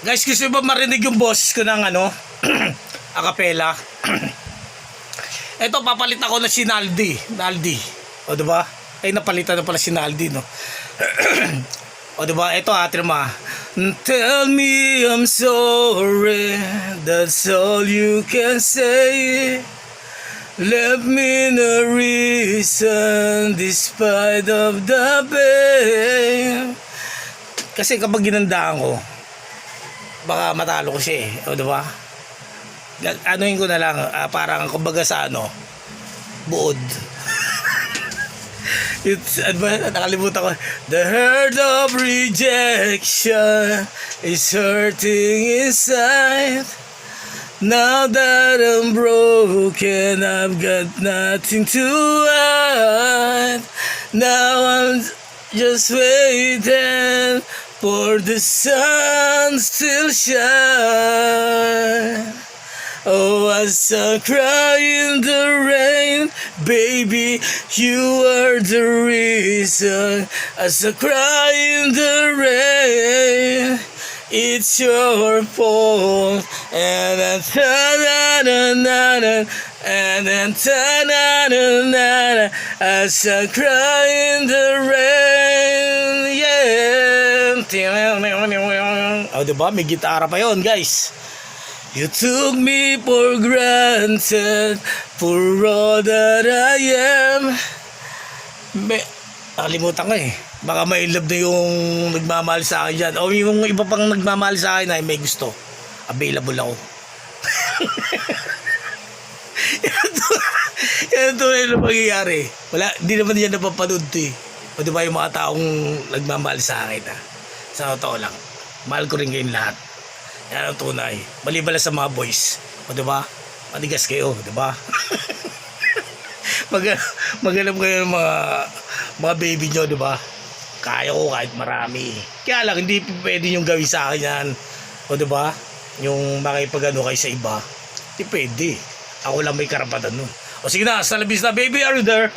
Guys, gusto ba marinig yung boses ko ng ano? Acapella. Ito, papalit ako na si Naldi. O, diba? Ay, napalitan na pala si Naldi, no? O, diba? Ito, atrima. Tell me I'm sorry, that's all you can say. Left me no reason despite of the pain. Kasi kapag ginandaan ko, baka matalo ko siya eh. O, diba? Anuhin ko na lang, parang kumbaga sa ano, buod. It's, ano ba, nakalimutan ko. The hurt of rejection is hurting inside. Now that I'm broken, I've got nothing to hide. Now I'm just waiting for the sun still shine. Oh, as I cry in the rain, baby, you are the reason. As I cry in the rain, it's your fault. And then ta-na-na-na-na, and then ta-na-na-na-na, as I cry in the rain, yeah. Oh, diba? May gitara pa yon, guys. You took me for granted, for all that I am. Nakalimutan ko eh. Baka may love na yung nagmamahal sa akin dyan. O yung iba pang nagmamahal sa akin ay may gusto. Available ako. Yan ito yung pangyayari. Wala, hindi naman yan napapanood to eh. O diba yung mga taong nagmamahal sa akin ha. Sa totoo lang. Mahal ko rin kayong lahat. Yan ang tunay. Balibala sa mga boys. O diba? Matigas kayo, diba? Magalam kayo ng mga baby nyo, diba? Kaya ko kahit marami. Kaya lang, hindi pwede yung gawin sa akin yan. O diba? Yung makipagano kayo sa iba. Hindi pwede. Ako lang may karapatan nun. O sige na, sa labis na, baby, are you there?